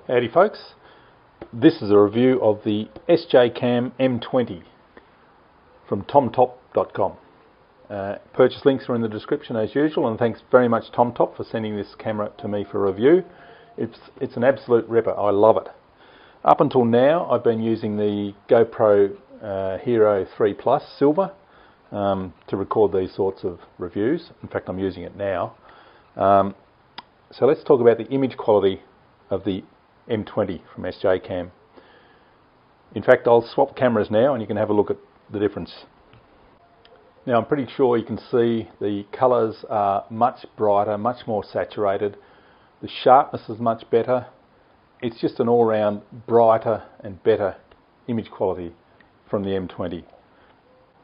Howdy folks, this is a review of the SJCAM M20 from tomtop.com. Purchase links are in the description as usual, and thanks very much TomTop for sending this camera to me for review. It's an absolute ripper, I love it. Up until now I've been using the GoPro Hero 3 Plus Silver to record these sorts of reviews. In fact, I'm using it now. So let's talk about the image quality of the M20 from SJCAM. In fact, I'll swap cameras now and you can have a look at the difference. Now I'm pretty sure you can see the colours are much brighter, much more saturated. The sharpness is much better. It's just an all-round brighter and better image quality from the M20.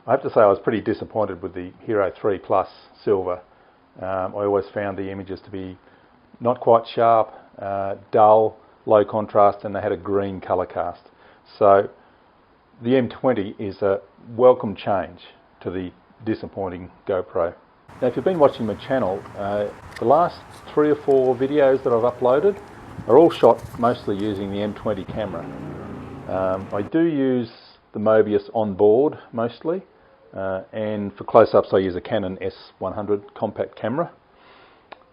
I have to say I was pretty disappointed with the Hero 3 Plus Silver. I always found the images to be not quite sharp, dull, low contrast, and they had a green colour cast. So the M20 is a welcome change to the disappointing GoPro. Now if you've been watching my channel, the last 3 or 4 videos that I've uploaded are all shot mostly using the M20 camera. I do use the Mobius on board mostly, and for close-ups I use a Canon S100 compact camera.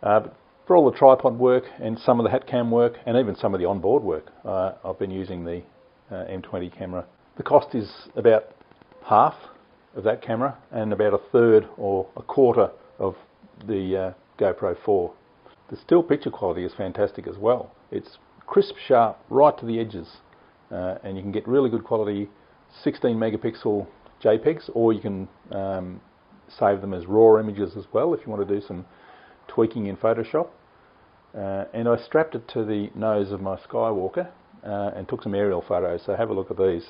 But for all the tripod work and some of the hat cam work and even some of the onboard work, I've been using the M20 camera. The cost is about half of that camera and about a third or a quarter of the GoPro 4. The still picture quality is fantastic as well. It's crisp, sharp, right to the edges, and you can get really good quality 16 megapixel JPEGs, or you can save them as raw images as well if you want to do some tweaking in Photoshop. And I strapped it to the nose of my Skywalker and took some aerial photos, so have a look at these.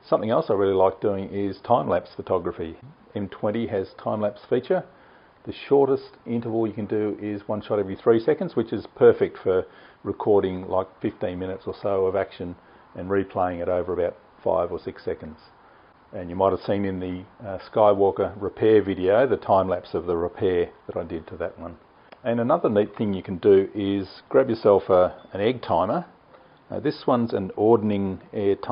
Something else I really like doing is time-lapse photography. M20 has time-lapse feature. The shortest interval you can do is one shot every 3 seconds, which is perfect for recording like 15 minutes or so of action and replaying it over about 5 or 6 seconds. And you might have seen in the Skywalker repair video the time-lapse of the repair that I did to that one. And another neat thing you can do is grab yourself an egg timer. This one's an Ordning egg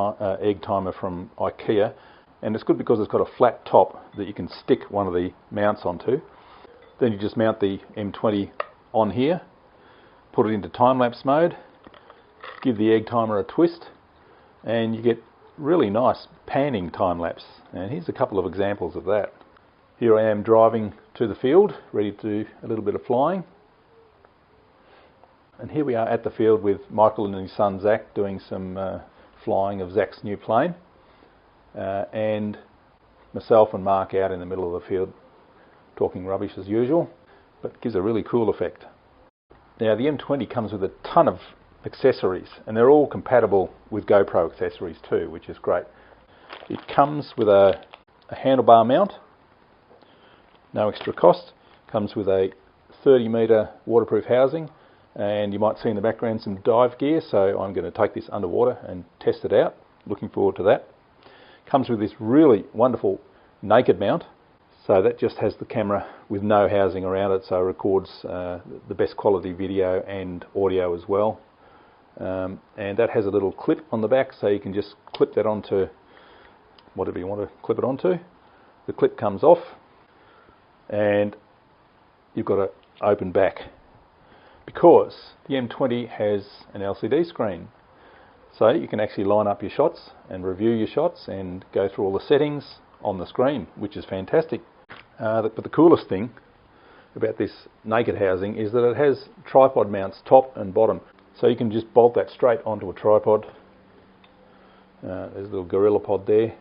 timer from IKEA, and it's good because it's got a flat top that you can stick one of the mounts onto. Then you just mount the M20 on here, put it into time-lapse mode, give the egg timer a twist, and you get really nice panning time-lapse. And here's a couple of examples of that. Here I am driving to the field, ready to do a little bit of flying. And here we are at the field with Michael and his son Zach doing some flying of Zach's new plane, and myself and Mark out in the middle of the field talking rubbish as usual, but gives a really cool effect. Now the M20 comes with a ton of accessories, and they're all compatible with GoPro accessories too, which is great. It comes with a handlebar mount, no extra cost. Comes with a 30-metre waterproof housing, and you might see in the background some dive gear, so I'm going to take this underwater and test it out. Looking forward to that. Comes with this really wonderful naked mount, so that just has the camera with no housing around it, so it records the best quality video and audio as well. And that has a little clip on the back, so you can just clip that onto whatever you want to clip it onto. The clip comes off and you've got an open back, because the M20 has an LCD screen, so you can actually line up your shots and review your shots and go through all the settings on the screen, which is fantastic. But the coolest thing about this naked housing is that it has tripod mounts top and bottom, so you can just bolt that straight onto a tripod. There's a little gorilla pod there,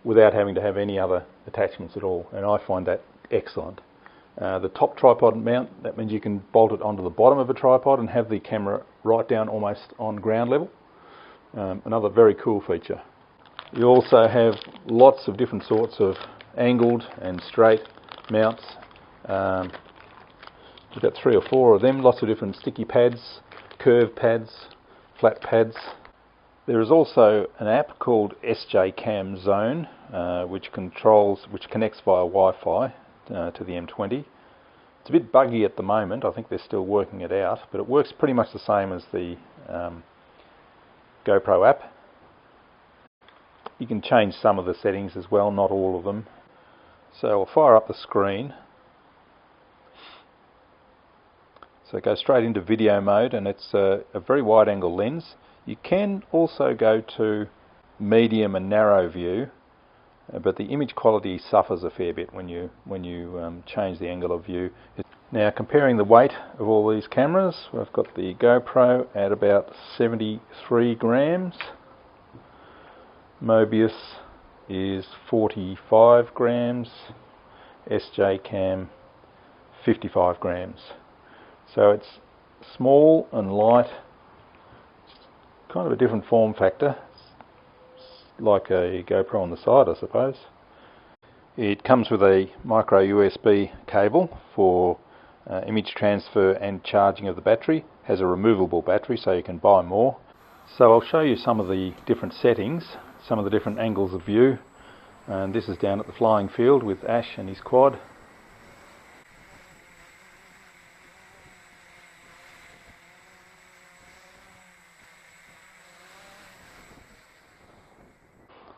without having to have any other attachments at all, and I find that excellent. The top tripod mount, that means you can bolt it onto the bottom of a tripod and have the camera right down almost on ground level. Another very cool feature. You also have lots of different sorts of angled and straight mounts. We've got 3 or 4 of them, lots of different sticky pads, curved pads, flat pads. There is also an app called SJCAM Zone, which connects via Wi-Fi to the M20. It's a bit buggy at the moment. I think they're still working it out, but it works pretty much the same as the GoPro app. You can change some of the settings as well, not all of them. So I'll fire up the screen. So go straight into video mode, and it's a very wide angle lens. You can also go to medium and narrow view, but the image quality suffers a fair bit when you change the angle of view. Now, comparing the weight of all these cameras, we've got the GoPro at about 73 grams. Mobius is 45 grams. SJCAM 55 grams. So it's small and light, kind of a different form factor, like a GoPro on the side, I suppose. It comes with a micro USB cable for image transfer and charging of the battery. Has a removable battery, so you can buy more. So I'll show you some of the different settings, some of the different angles of view. And this is down at the flying field with Ash and his quad.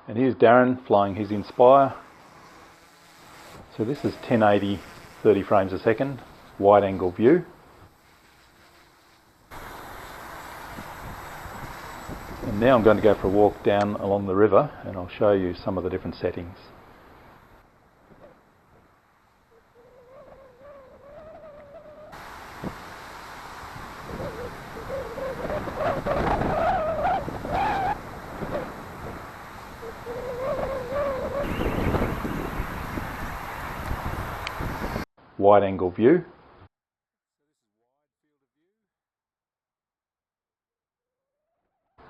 And here's Darren flying his Inspire. So this is 1080, 30 frames a second, wide angle view. And now I'm going to go for a walk down along the river, and I'll show you some of the different settings. Wide angle view.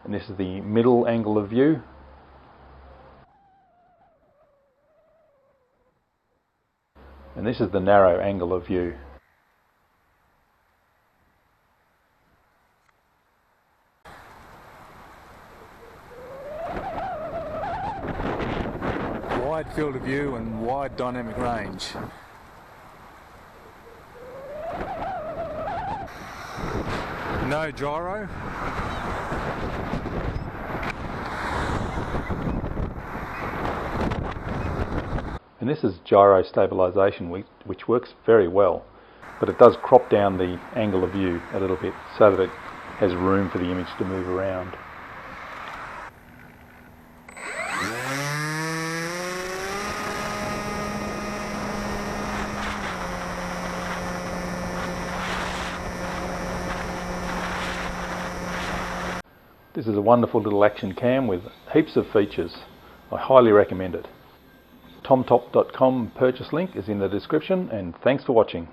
And this is the middle angle of view. And this is the narrow angle of view. Wide field of view and wide dynamic range. No gyro. And this is gyro stabilization, which works very well, but it does crop down the angle of view a little bit so that it has room for the image to move around. This is a wonderful little action cam with heaps of features. I highly recommend it. TomTop.com purchase link is in the description, and thanks for watching.